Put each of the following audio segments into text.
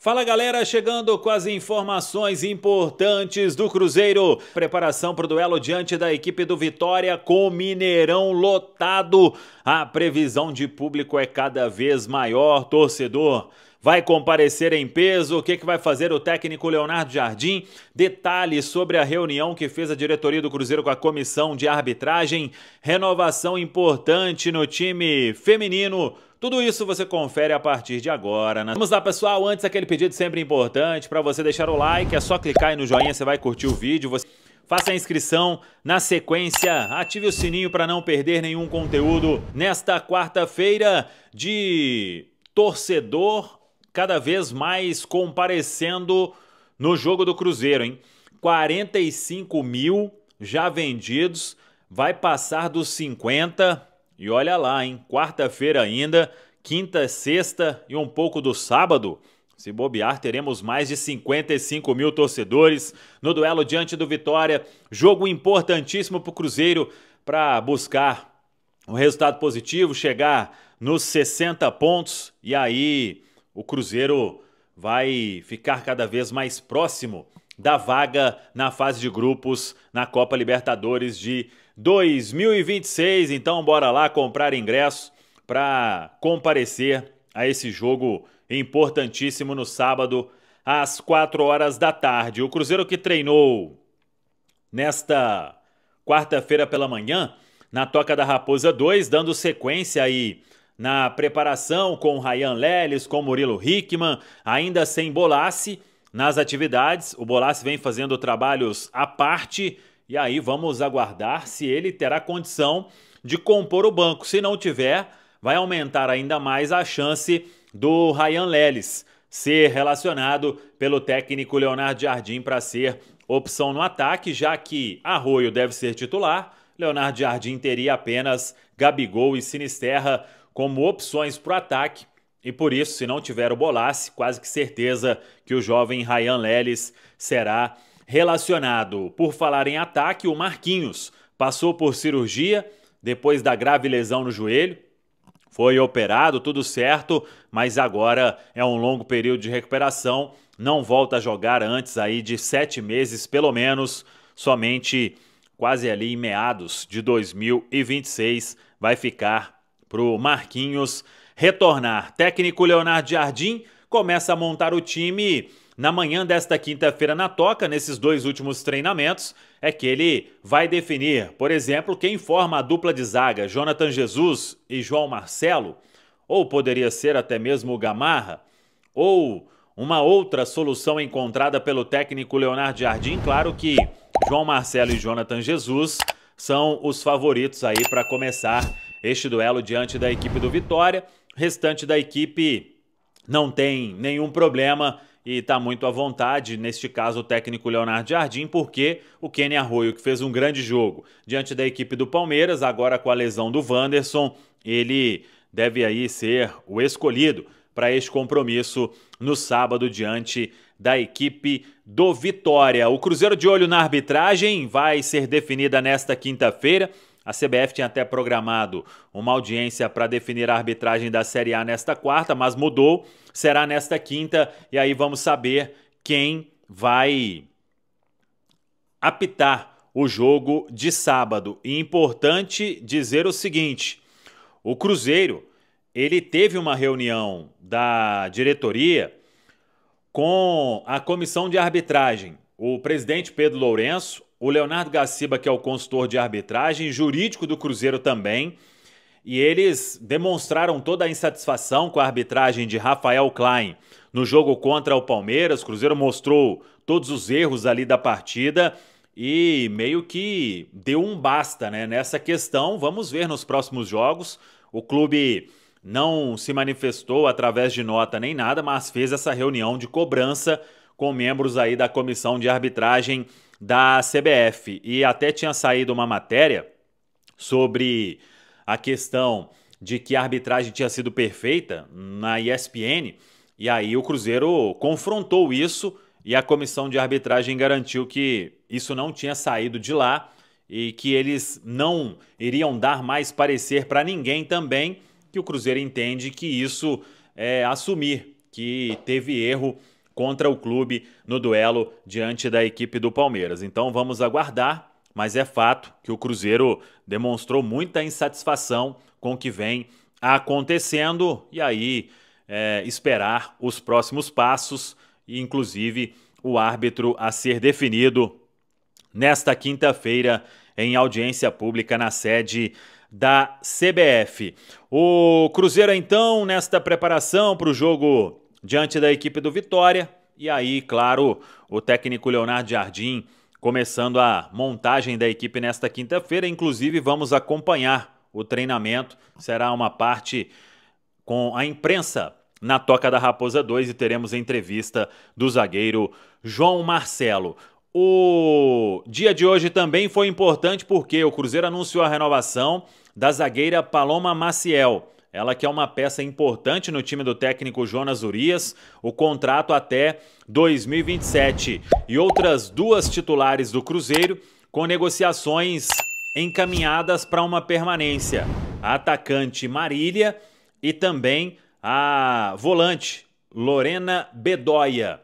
Fala galera, chegando com as informações importantes do Cruzeiro. Preparação para o duelo diante da equipe do Vitória com o Mineirão lotado. A previsão de público é cada vez maior, torcedor. Vai comparecer em peso? O que vai fazer o técnico Leonardo Jardim? Detalhes sobre a reunião que fez a diretoria do Cruzeiro com a comissão de arbitragem. Renovação importante no time feminino. Tudo isso você confere a partir de agora, né? Vamos lá, pessoal. Antes, aquele pedido sempre importante para você deixar o like. É só clicar aí no joinha, você vai curtir o vídeo. Faça a inscrição. Na sequência, ative o sininho para não perder nenhum conteúdo. Nesta quarta-feira de torcedor cada vez mais comparecendo no jogo do Cruzeiro, hein? 45 mil já vendidos, vai passar dos 50 e olha lá, hein? Quarta-feira ainda, quinta, sexta e um pouco do sábado. Se bobear, teremos mais de 55 mil torcedores no duelo diante do Vitória. Jogo importantíssimo para o Cruzeiro para buscar um resultado positivo, chegar nos 60 pontos e aí o Cruzeiro vai ficar cada vez mais próximo da vaga na fase de grupos na Copa Libertadores de 2026. Então bora lá comprar ingresso para comparecer a esse jogo importantíssimo no sábado às 4 horas da tarde. O Cruzeiro que treinou nesta quarta-feira pela manhã na Toca da Raposa 2, dando sequência aí na preparação com o Ryan Leles, com o Murilo Hickman, ainda sem Bolassi nas atividades. O Bolassi vem fazendo trabalhos à parte e aí vamos aguardar se ele terá condição de compor o banco. Se não tiver, vai aumentar ainda mais a chance do Ryan Leles ser relacionado pelo técnico Leonardo Jardim para ser opção no ataque, já que Arroio deve ser titular. Leonardo Jardim teria apenas Gabigol e Sinisterra como opções para o ataque, e por isso, se não tiver o Bolassi, quase que certeza que o jovem Ryan Leles será relacionado. Por falar em ataque, o Marquinhos passou por cirurgia depois da grave lesão no joelho, foi operado, tudo certo, mas agora é um longo período de recuperação, não volta a jogar antes aí de 7 meses, pelo menos, somente quase ali em meados de 2026 vai ficar para o Marquinhos retornar. Técnico Leonardo Jardim começa a montar o time na manhã desta quinta-feira na Toca. Nesses dois últimos treinamentos é que ele vai definir, por exemplo, quem forma a dupla de zaga, Jonathan Jesus e João Marcelo, ou poderia ser até mesmo o Gamarra, ou uma outra solução encontrada pelo técnico Leonardo Jardim. Claro que João Marcelo e Jonathan Jesus são os favoritos aí para começar este duelo diante da equipe do Vitória. O restante da equipe não tem nenhum problema e está muito à vontade, neste caso o técnico Leonardo Jardim, porque o Kenny Arroio, que fez um grande jogo diante da equipe do Palmeiras, agora com a lesão do Wanderson, ele deve aí ser o escolhido para este compromisso no sábado diante da equipe do Vitória. O Cruzeiro de olho na arbitragem vai ser definida nesta quinta-feira. A CBF tinha até programado uma audiência para definir a arbitragem da Série A nesta quarta, mas mudou, será nesta quinta, e aí vamos saber quem vai apitar o jogo de sábado. E importante dizer o seguinte, o Cruzeiro, ele teve uma reunião da diretoria com a comissão de arbitragem, o presidente Pedro Lourenço, o Leonardo Gaciba, que é o consultor de arbitragem, jurídico do Cruzeiro também, e eles demonstraram toda a insatisfação com a arbitragem de Rafael Klein no jogo contra o Palmeiras. O Cruzeiro mostrou todos os erros ali da partida e meio que deu um basta, né, nessa questão. Vamos ver nos próximos jogos. O clube não se manifestou através de nota nem nada, mas fez essa reunião de cobrança com membros aí da comissão de arbitragem da CBF. E até tinha saído uma matéria sobre a questão de que a arbitragem tinha sido perfeita na ESPN, e aí o Cruzeiro confrontou isso e a comissão de arbitragem garantiu que isso não tinha saído de lá e que eles não iriam dar mais parecer para ninguém também, que o Cruzeiro entende que isso é assumir que teve erro contra o clube no duelo diante da equipe do Palmeiras. Então vamos aguardar, mas é fato que o Cruzeiro demonstrou muita insatisfação com o que vem acontecendo e aí esperar os próximos passos e inclusive o árbitro a ser definido nesta quinta-feira em audiência pública na sede da CBF. O Cruzeiro, então, nesta preparação para o jogo diante da equipe do Vitória. E aí, claro, o técnico Leonardo Jardim começando a montagem da equipe nesta quinta-feira. Inclusive, vamos acompanhar o treinamento. Será uma parte com a imprensa na Toca da Raposa 2 e teremos a entrevista do zagueiro João Marcelo. O dia de hoje também foi importante porque o Cruzeiro anunciou a renovação da zagueira Paloma Maciel. Ela que é uma peça importante no time do técnico Jonas Urias, o contrato até 2027. E outras duas titulares do Cruzeiro com negociações encaminhadas para uma permanência. A atacante Marília e também a volante Lorena Bedoya.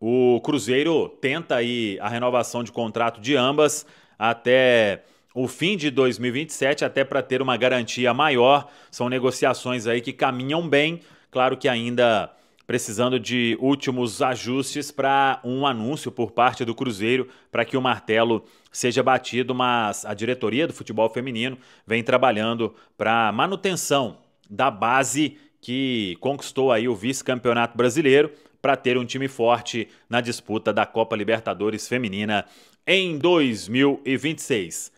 O Cruzeiro tenta aí a renovação de contrato de ambas até o fim de 2027, até para ter uma garantia maior. São negociações aí que caminham bem, claro que ainda precisando de últimos ajustes para um anúncio por parte do Cruzeiro para que o martelo seja batido, mas a diretoria do futebol feminino vem trabalhando para a manutenção da base que conquistou aí o vice-campeonato brasileiro para ter um time forte na disputa da Copa Libertadores Feminina em 2026.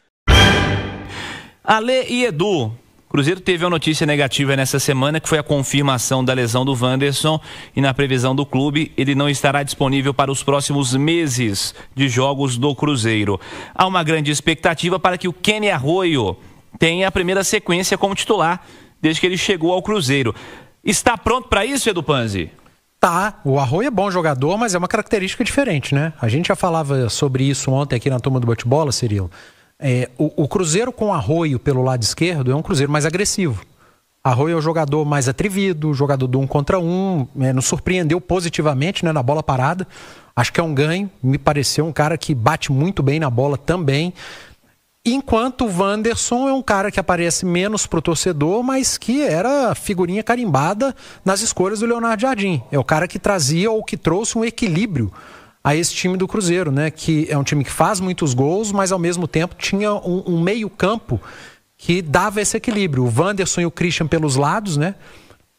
Ale e Edu, Cruzeiro teve uma notícia negativa nessa semana, que foi a confirmação da lesão do Wanderson, e na previsão do clube, ele não estará disponível para os próximos meses de jogos do Cruzeiro. Há uma grande expectativa para que o Kenny Arroyo tenha a primeira sequência como titular desde que ele chegou ao Cruzeiro. Está pronto para isso, Edu Panzi? Tá, o Arroyo é bom jogador, mas é uma característica diferente, né? A gente já falava sobre isso ontem aqui na Turma do Bate-Bola, Cirilo. O Cruzeiro com Arroyo pelo lado esquerdo é um Cruzeiro mais agressivo. Arroyo é o jogador mais atrevido, jogador do 1 contra 1, nos surpreendeu positivamente, né, na bola parada. Acho que é um ganho, me pareceu um cara que bate muito bem na bola também. Enquanto o Wanderson é um cara que aparece menos pro torcedor, mas que era figurinha carimbada nas escolhas do Leonardo Jardim. É o cara que trazia ou que trouxe um equilíbrio a esse time do Cruzeiro, né? Que é um time que faz muitos gols, mas ao mesmo tempo tinha um meio-campo que dava esse equilíbrio. O Wanderson e o Christian pelos lados, né?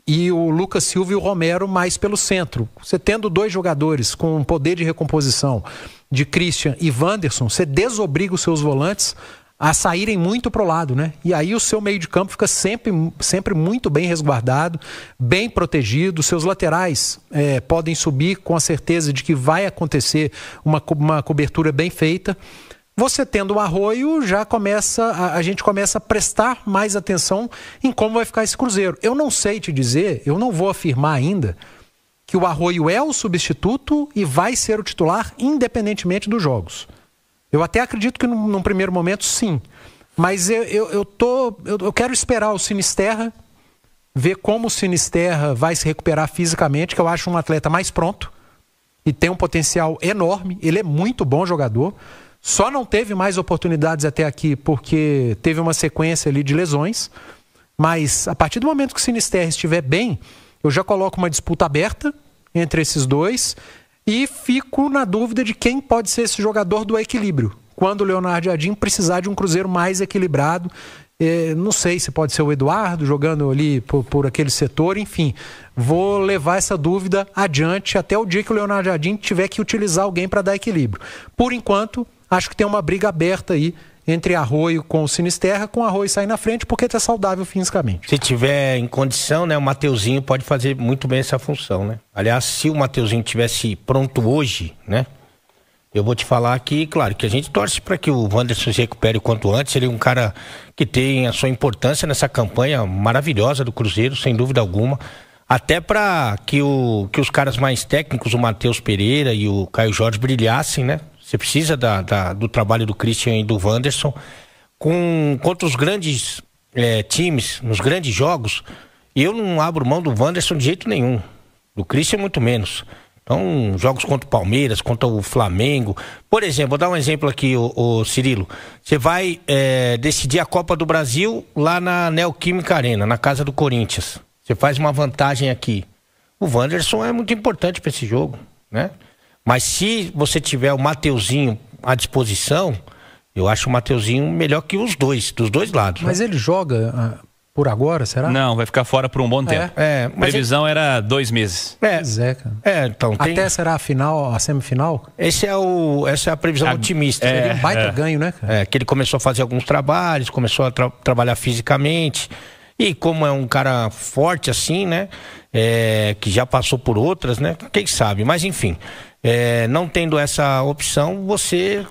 E o Lucas Silva e o Romero mais pelo centro. Você tendo dois jogadores com um poder de recomposição de Christian e Wanderson, você desobriga os seus volantes a saírem muito pro lado, né? E aí o seu meio de campo fica sempre muito bem resguardado, bem protegido. Seus laterais podem subir com a certeza de que vai acontecer uma cobertura bem feita. Você tendo o Arroyo, a gente começa a prestar mais atenção em como vai ficar esse Cruzeiro. Eu não sei te dizer, eu não vou afirmar ainda que o Arroyo é o substituto e vai ser o titular independentemente dos jogos. Eu até acredito que num primeiro momento sim, mas eu quero esperar o Sinisterra, ver como o Sinisterra vai se recuperar fisicamente, que eu acho um atleta mais pronto e tem um potencial enorme. Ele é muito bom jogador, só não teve mais oportunidades até aqui porque teve uma sequência ali de lesões, mas a partir do momento que o Sinisterra estiver bem, eu já coloco uma disputa aberta entre esses dois e fico na dúvida de quem pode ser esse jogador do equilíbrio. Quando o Leonardo Jardim precisar de um Cruzeiro mais equilibrado, não sei se pode ser o Eduardo jogando ali por aquele setor, enfim. Vou levar essa dúvida adiante até o dia que o Leonardo Jardim tiver que utilizar alguém para dar equilíbrio. Por enquanto, acho que tem uma briga aberta aí entre Arroyo com o Sinisterra, com o Arroyo sair na frente porque está saudável fisicamente. Se tiver em condição, né, o Mateuzinho pode fazer muito bem essa função, né? Aliás, se o Mateuzinho tivesse pronto hoje, né, eu vou te falar que, claro, que a gente torce para que o Wanderson se recupere o quanto antes. Ele é um cara que tem a sua importância nessa campanha maravilhosa do Cruzeiro, sem dúvida alguma. Até para que os caras mais técnicos, o Matheus Pereira e o Caio Jorge, brilhassem, né? Você precisa do trabalho do Christian e do Wanderson. Contra os grandes times, nos grandes jogos, eu não abro mão do Wanderson de jeito nenhum. Do Christian, muito menos. Então, jogos contra o Palmeiras, contra o Flamengo. Por exemplo, vou dar um exemplo aqui, o Cirilo. Você vai decidir a Copa do Brasil lá na Neoquímica Arena, na casa do Corinthians. Você faz uma vantagem aqui. O Wanderson é muito importante para esse jogo, né? Mas se você tiver o Mateuzinho à disposição, eu acho o Mateuzinho melhor que os dois, dos dois lados. Mas ele joga por agora, será? Não, vai ficar fora por um bom tempo. A previsão era 2 meses. Cara. Então, até será a semifinal? Essa é a previsão otimista. Seria um baita ganho, né, cara? Que ele começou a fazer alguns trabalhos, começou a trabalhar fisicamente. E como é um cara forte assim, né? Que já passou por outras, né? Quem sabe? Mas enfim, não tendo essa opção, você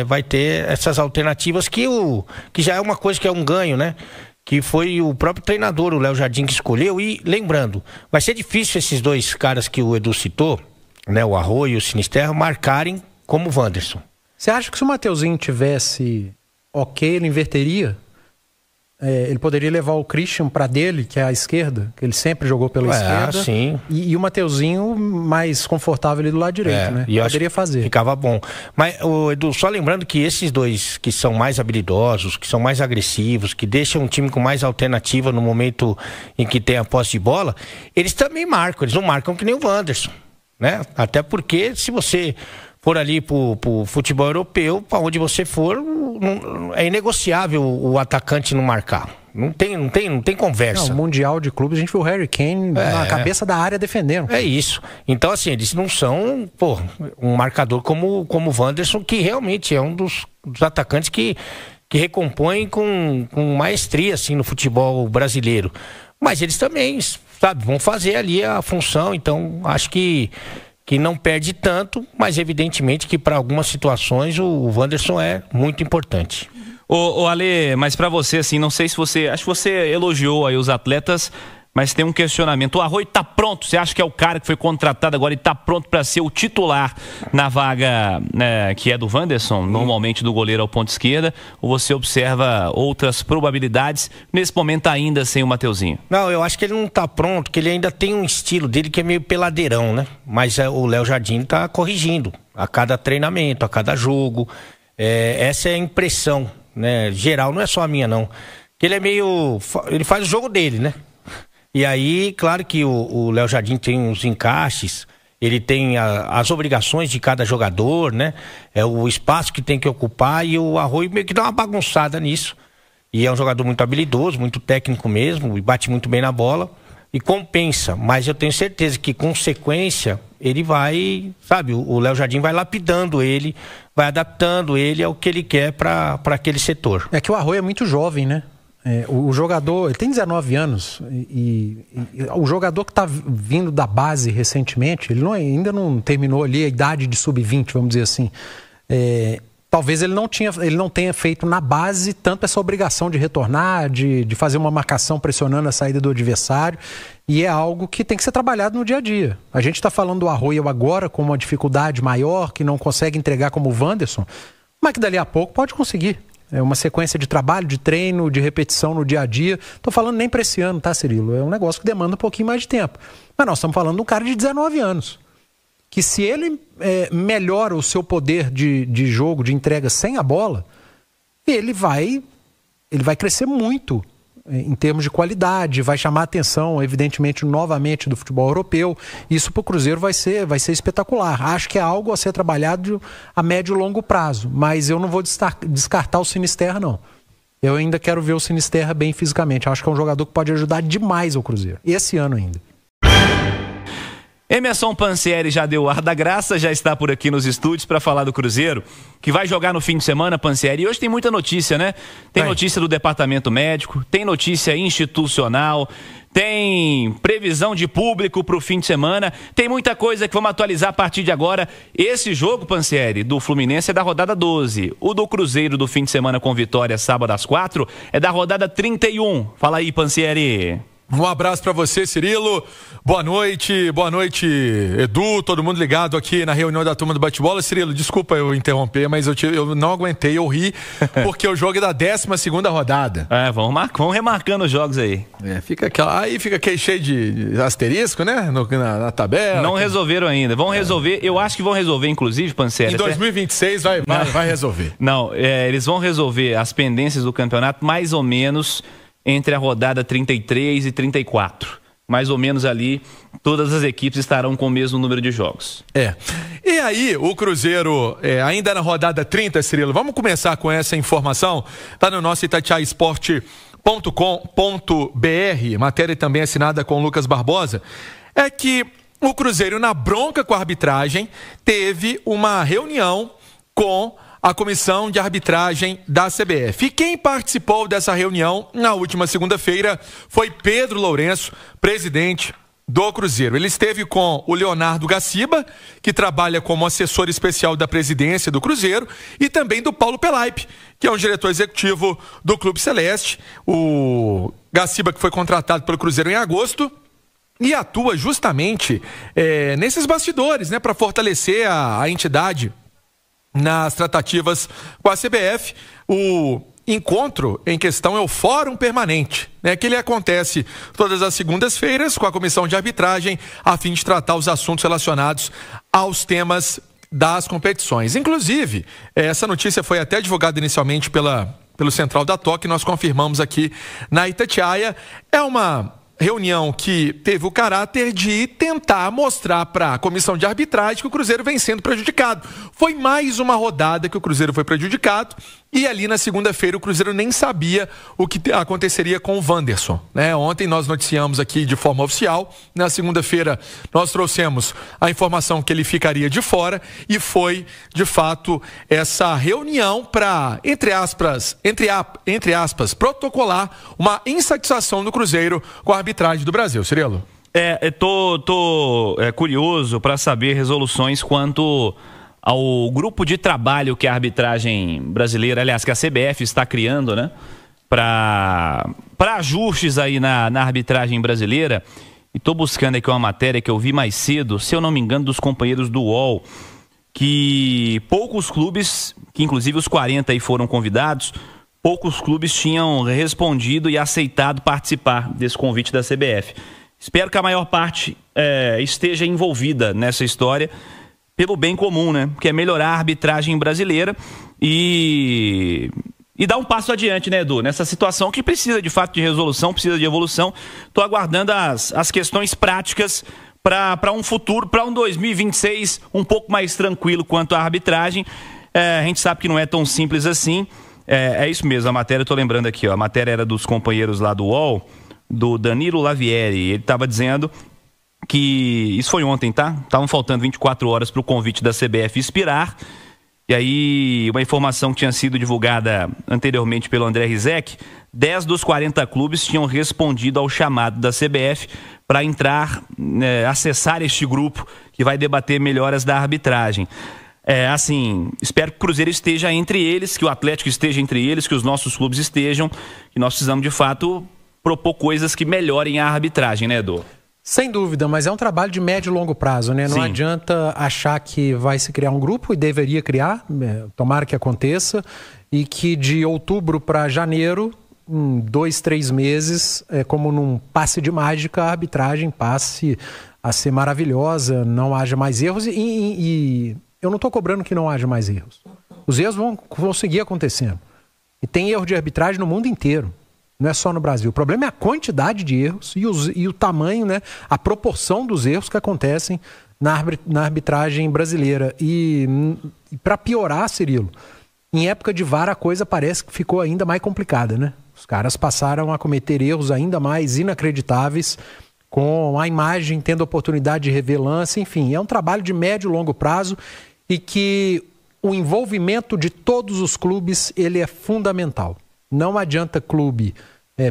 vai ter essas alternativas que já é uma coisa que é um ganho, né? Que foi o próprio treinador, o Léo Jardim, que escolheu. E lembrando, vai ser difícil esses dois caras que o Edu citou, né? O Arroio e o Sinisterra, marcarem como o Wanderson. Você acha que se o Mateuzinho tivesse ele inverteria? Ele poderia levar o Christian para dele, que é a esquerda, que ele sempre jogou pela esquerda. Sim. E o Mateuzinho mais confortável ali do lado direito, né? E poderia fazer. Ficava bom. Mas, Edu, só lembrando que esses dois que são mais habilidosos, que são mais agressivos, que deixam um time com mais alternativa no momento em que tem a posse de bola, eles também marcam. Eles não marcam que nem o Wanderson, né? Até porque se você for ali pro futebol europeu, para onde você for, é inegociável o atacante não marcar. Não tem conversa. No Mundial de Clubes, a gente viu o Harry Kane na cabeça da área defendendo. É isso. Então, assim, eles não são um marcador como o Wanderson, que realmente é um dos atacantes que recompõe com maestria assim, no futebol brasileiro. Mas eles também, sabe, vão fazer ali a função. Então, acho que não perde tanto, mas evidentemente que para algumas situações o Wanderson é muito importante. Ô Ale, mas para você, assim, não sei se você... Acho que você elogiou aí os atletas, mas tem um questionamento. O Arroio tá pronto? Você acha que é o cara que foi contratado agora e tá pronto para ser o titular na vaga, né, que é do Wanderson, normalmente do goleiro ao ponto esquerda? Ou você observa outras probabilidades, nesse momento ainda sem o Mateuzinho? Não, eu acho que ele não tá pronto, que ele ainda tem um estilo dele que é meio peladeirão, né? Mas o Léo Jardim tá corrigindo a cada treinamento, a cada jogo. Essa é a impressão, né? Geral, não é só a minha, não. Que ele é meio... Ele faz o jogo dele, né? E aí, claro que o Léo Jardim tem os encaixes, ele tem as obrigações de cada jogador, né? O espaço que tem que ocupar, e o Arroio meio que dá uma bagunçada nisso. E é um jogador muito habilidoso, muito técnico mesmo, e bate muito bem na bola, e compensa. Mas eu tenho certeza que com sequência ele vai, sabe, o Léo Jardim vai lapidando ele, vai adaptando ele ao que ele quer para aquele setor. É que o Arroio é muito jovem, né? O jogador, ele tem 19 anos e o jogador que está vindo da base recentemente, ele ainda não terminou ali a idade de sub-20, vamos dizer assim. Talvez ele não tenha feito na base tanto essa obrigação de retornar, de fazer uma marcação pressionando a saída do adversário, e é algo que tem que ser trabalhado no dia a dia. A gente está falando do Arroio agora com uma dificuldade maior, que não consegue entregar como o Wanderson, mas que dali a pouco pode conseguir. É uma sequência de trabalho, de treino, de repetição no dia a dia. Tô falando nem para esse ano, tá, Cirilo? É um negócio que demanda um pouquinho mais de tempo. Mas nós estamos falando de um cara de 19 anos. Que se ele melhora o seu poder de jogo, de entrega sem a bola, ele vai crescer muito em termos de qualidade, vai chamar a atenção, evidentemente, novamente do futebol europeu. Isso para o Cruzeiro vai ser espetacular. Acho que é algo a ser trabalhado a médio e longo prazo, mas eu não vou descartar o Sinisterra, não. Eu ainda quero ver o Sinisterra bem fisicamente. Acho que é um jogador que pode ajudar demais ao Cruzeiro, esse ano ainda. Emerson Pansieri já deu o ar da graça, já está por aqui nos estúdios para falar do Cruzeiro, que vai jogar no fim de semana, Pansieri. E hoje tem muita notícia, né? Tem notícia do departamento médico, tem notícia institucional, tem previsão de público para o fim de semana, tem muita coisa que vamos atualizar a partir de agora. Esse jogo, Pansieri, do Fluminense é da rodada 12. O do Cruzeiro do fim de semana com vitória sábado às 4 é da rodada 31. Fala aí, Pansieri. Um abraço para você, Cirilo. Boa noite, Edu, todo mundo ligado aqui na reunião da turma do bate-bola. Cirilo, desculpa eu interromper, mas eu não aguentei, eu ri, porque o jogo é da 12ª rodada. Vamos remarcando os jogos aí. Fica aquele cheio de asterisco, né, na tabela. Não resolveram ainda, vão resolver, eu acho que vão resolver, inclusive, Pançeri. Em 2026 vai resolver. Não, eles vão resolver as pendências do campeonato mais ou menos entre a rodada 33 e 34. Mais ou menos ali, todas as equipes estarão com o mesmo número de jogos. E aí, o Cruzeiro, ainda na rodada 30, Cirilo, vamos começar com essa informação. Está no nosso itatiaisport.com.br, matéria também assinada com o Lucas Barbosa. É que o Cruzeiro, na bronca com a arbitragem, teve uma reunião com a comissão de arbitragem da CBF. E quem participou dessa reunião na última segunda-feira foi Pedro Lourenço, presidente do Cruzeiro. Ele esteve com o Leonardo Gaciba, que trabalha como assessor especial da presidência do Cruzeiro, e também do Paulo Pelaipe, que é um diretor executivo do Clube Celeste. O Gaciba, que foi contratado pelo Cruzeiro em agosto, e atua justamente nesses bastidores, né, para fortalecer a entidade nas tratativas com a CBF. O encontro em questão é o Fórum Permanente, né, que ele acontece todas as segundas-feiras com a comissão de arbitragem, a fim de tratar os assuntos relacionados aos temas das competições. Inclusive, essa notícia foi até divulgada inicialmente pelo Central da Toque, nós confirmamos aqui na Itatiaia. É uma reunião que teve o caráter de tentar mostrar para a comissão de arbitragem que o Cruzeiro vem sendo prejudicado. Foi mais uma rodada que o Cruzeiro foi prejudicado, e ali na segunda-feira o Cruzeiro nem sabia o que aconteceria com o Wanderson, né? Ontem nós noticiamos aqui de forma oficial, na segunda-feira nós trouxemos a informação que ele ficaria de fora, e foi de fato essa reunião para, entre aspas, protocolar uma insatisfação do Cruzeiro com a arbitragem do Brasil. Cirilo? Tô curioso para saber resoluções quanto ao grupo de trabalho que a arbitragem brasileira, aliás, que a CBF está criando, né, para ajustes aí na arbitragem brasileira. E tô buscando aqui uma matéria que eu vi mais cedo, se eu não me engano, dos companheiros do UOL, que poucos clubes, que inclusive os 40 aí foram convidados, poucos clubes tinham respondido e aceitado participar desse convite da CBF. Espero que a maior parte esteja envolvida nessa história pelo bem comum, né? Que é melhorar a arbitragem brasileira e dar um passo adiante, né, Edu? Nessa situação que precisa de fato de resolução, precisa de evolução. Estou aguardando as questões práticas para um futuro, para um 2026 um pouco mais tranquilo quanto à arbitragem. A gente sabe que não é tão simples assim. É isso mesmo, a matéria, eu tô lembrando aqui, ó, a matéria era dos companheiros lá do UOL, do Danilo Lavieri. Ele estava dizendo que, isso foi ontem, tá? Estavam faltando 24 horas para o convite da CBF expirar, e aí uma informação que tinha sido divulgada anteriormente pelo André Rizek, 10 dos 40 clubes tinham respondido ao chamado da CBF para entrar, acessar este grupo que vai debater melhoras da arbitragem. Assim, espero que o Cruzeiro esteja entre eles, que o Atlético esteja entre eles, que os nossos clubes estejam, que nós precisamos de fato propor coisas que melhorem a arbitragem, né, Edu? Sem dúvida, mas é um trabalho de médio e longo prazo, né? Não adianta achar que vai se criar um grupo, e deveria criar, tomara que aconteça, e que de outubro para janeiro, em 2, 3 meses, como num passe de mágica, a arbitragem passe a ser maravilhosa, não haja mais erros, e eu não estou cobrando que não haja mais erros. Os erros vão seguir acontecendo. E tem erro de arbitragem no mundo inteiro. Não é só no Brasil. O problema é a quantidade de erros e o tamanho, né, a proporção dos erros que acontecem na arbitragem brasileira. E para piorar, Cirilo, em época de VAR a coisa parece que ficou ainda mais complicada, né? Os caras passaram a cometer erros ainda mais inacreditáveis, com a imagem tendo oportunidade de rever lance. Enfim, é um trabalho de médio e longo prazo, e que o envolvimento de todos os clubes ele é fundamental. Não adianta clube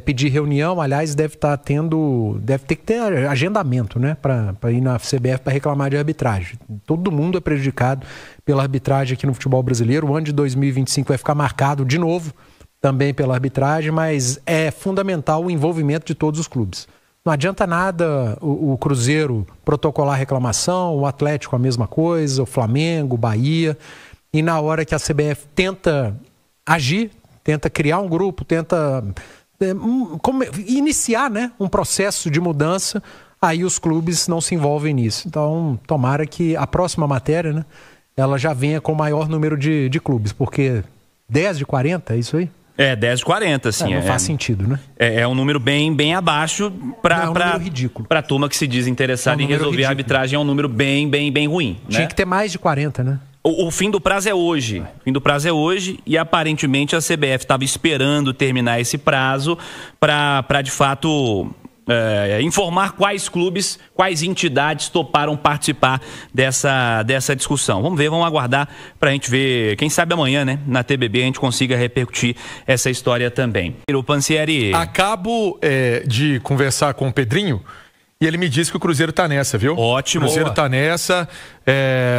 pedir reunião, aliás, deve ter que ter agendamento, né, para ir na CBF para reclamar de arbitragem. Todo mundo é prejudicado pela arbitragem aqui no futebol brasileiro. O ano de 2025 vai ficar marcado de novo também pela arbitragem, mas é fundamental o envolvimento de todos os clubes. Não adianta nada o Cruzeiro protocolar reclamação, o Atlético a mesma coisa, o Flamengo, o Bahia. E na hora que a CBF tenta agir, tenta criar um grupo, tenta iniciar, né, um processo de mudança, aí os clubes não se envolvem nisso. Então, tomara que a próxima matéria, né, ela já venha com o maior número de clubes, porque 10 de 40, é isso aí? 10 de 40, sim. Não faz sentido, né? É um número bem abaixo para a turma que se diz interessada em resolver ridículo. A arbitragem. É um número bem ruim. Tinha, né? Que ter mais de 40, né? O fim do prazo é hoje. O fim do prazo é hoje e aparentemente a CBF estava esperando terminar esse prazo para de fato informar quais clubes, quais entidades toparam participar dessa discussão. Vamos aguardar para a gente ver, quem sabe amanhã, né, na TBB a gente consiga repercutir essa história também. O Pansieri... Acabo de conversar com o Pedrinho e ele me disse que o Cruzeiro está nessa, viu? Ótimo. O Cruzeiro está nessa,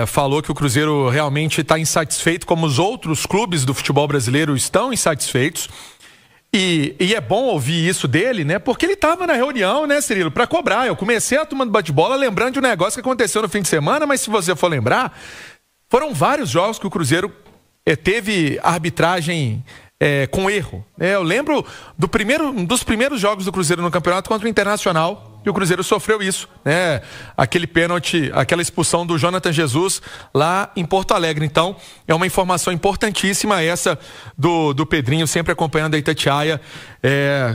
falou que o Cruzeiro realmente está insatisfeito, como os outros clubes do futebol brasileiro estão insatisfeitos. E é bom ouvir isso dele, né? Porque ele estava na reunião, né, Cirilo, para cobrar. Eu comecei a turma do bate-bola lembrando de um negócio que aconteceu no fim de semana, mas se você for lembrar, foram vários jogos que o Cruzeiro teve arbitragem com erro. Eu lembro dos primeiros jogos do Cruzeiro no campeonato contra o Internacional, e o Cruzeiro sofreu isso, né? Aquele pênalti, aquela expulsão do Jonathan Jesus lá em Porto Alegre. Então, é uma informação importantíssima essa do Pedrinho, sempre acompanhando a Itatiaia,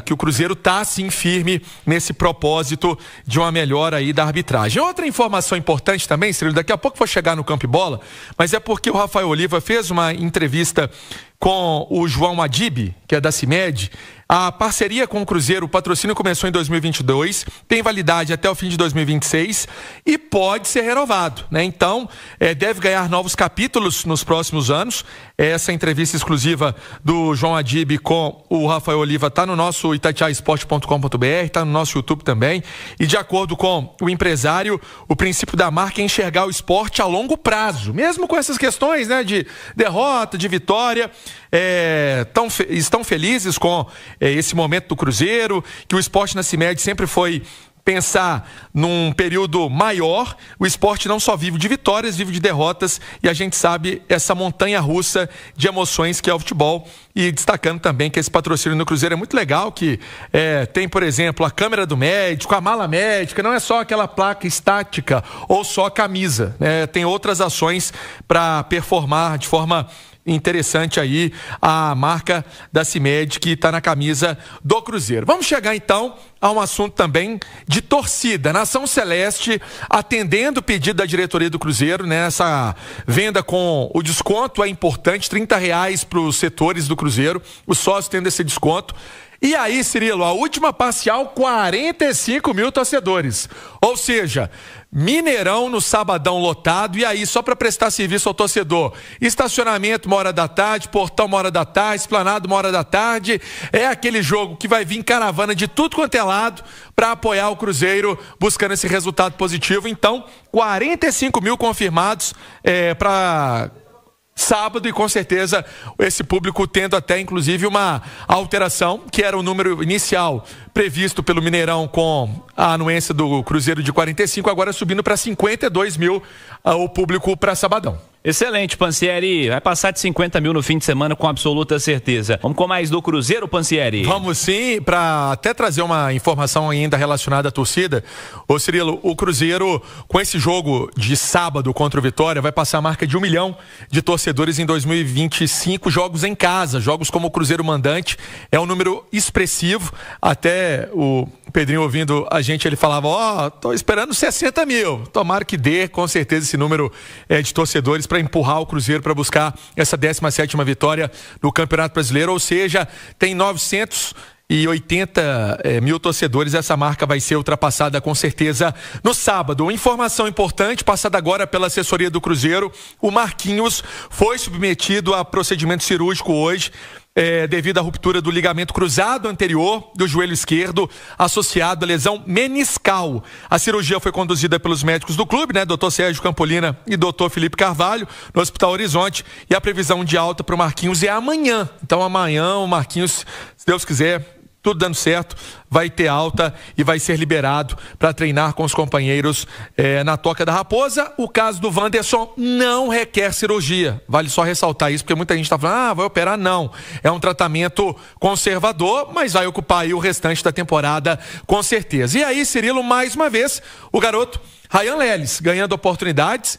que o Cruzeiro está sim firme nesse propósito de uma melhora aí da arbitragem. Outra informação importante também, Cirilo, daqui a pouco vou chegar no Campo e Bola, mas é porque o Rafael Oliva fez uma entrevista com o João Adib, que é da CIMED. A parceria com o Cruzeiro, o patrocínio começou em 2022, tem validade até o fim de 2026 e pode ser renovado, né? Então, deve ganhar novos capítulos nos próximos anos. Essa entrevista exclusiva do João Adib com o Rafael Oliva está no nosso itatiaesporte.com.br, está no nosso YouTube também. E de acordo com o empresário, o princípio da marca é enxergar o esporte a longo prazo, mesmo com essas questões, né, de derrota, de vitória. Estão felizes com esse momento do Cruzeiro, que o esporte na CIMED sempre foi pensar num período maior. O esporte não só vive de vitórias, vive de derrotas, e a gente sabe essa montanha russa de emoções que é o futebol. E destacando também que esse patrocínio no Cruzeiro é muito legal, que tem, por exemplo, a câmera do médico, a mala médica, não é só aquela placa estática ou só a camisa, né? Tem outras ações para performar de forma interessante aí a marca da CIMED que está na camisa do Cruzeiro. Vamos chegar então a um assunto também de torcida. Nação Celeste atendendo o pedido da diretoria do Cruzeiro, né? Essa venda com o desconto é importante, R$30 para os setores do Cruzeiro, os sócios tendo esse desconto. E aí, Cirilo, a última parcial, 45 mil torcedores. Ou seja, Mineirão no sabadão lotado. E aí, só para prestar serviço ao torcedor, estacionamento 13h, portão 13h, esplanado 13h. É aquele jogo que vai vir caravana de tudo quanto é lado para apoiar o Cruzeiro, buscando esse resultado positivo. Então, 45 mil confirmados para sábado, e com certeza esse público tendo até inclusive uma alteração, que era o número inicial previsto pelo Mineirão com a anuência do Cruzeiro de 45, agora subindo para 52 mil o público para sabadão. Excelente, Pansieri. Vai passar de 50 mil no fim de semana com absoluta certeza. Vamos com mais do Cruzeiro, Pansieri? Vamos sim, para até trazer uma informação ainda relacionada à torcida. Ô Cirilo, o Cruzeiro, com esse jogo de sábado contra o Vitória, vai passar a marca de 1 milhão de torcedores em 2025, jogos em casa, jogos como o Cruzeiro mandante. É um número expressivo. Até o Pedrinho ouvindo a gente, ele falava, tô esperando 60 mil. Tomara que dê, com certeza, esse número de torcedores para empurrar o Cruzeiro para buscar essa 17ª vitória no Campeonato Brasileiro, ou seja, tem 980 mil torcedores, essa marca vai ser ultrapassada com certeza no sábado. Informação importante, passada agora pela assessoria do Cruzeiro, o Marquinhos foi submetido a procedimento cirúrgico hoje, devido à ruptura do ligamento cruzado anterior do joelho esquerdo, associado à lesão meniscal. A cirurgia foi conduzida pelos médicos do clube, né, Dr. Sérgio Campolina e Dr. Felipe Carvalho, no Hospital Horizonte, e a previsão de alta para o Marquinhos é amanhã. Então amanhã o Marquinhos, se Deus quiser, tudo dando certo, vai ter alta e vai ser liberado para treinar com os companheiros na Toca da Raposa. O caso do Wanderson não requer cirurgia. Vale só ressaltar isso, porque muita gente está falando, vai operar. Não. É um tratamento conservador, mas vai ocupar aí o restante da temporada com certeza. E aí, Cirilo, mais uma vez, o garoto Ryan Leles ganhando oportunidades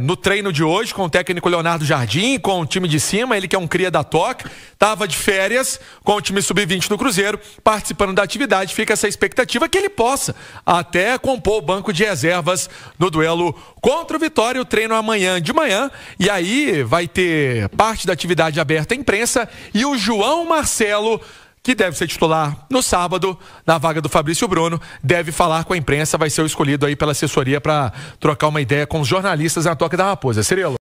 no treino de hoje com o técnico Leonardo Jardim, com o time de cima, ele que é um cria da Toca, estava de férias com o time sub-20 do Cruzeiro, participando da atividade. Fica essa expectativa que ele possa até compor o banco de reservas no duelo contra o Vitória. O treino amanhã de manhã, e aí vai ter parte da atividade aberta à imprensa, e o João Marcelo, que deve ser titular no sábado, na vaga do Fabrício Bruno, deve falar com a imprensa, vai ser o escolhido aí pela assessoria para trocar uma ideia com os jornalistas na Toca da Raposa. Cirilo.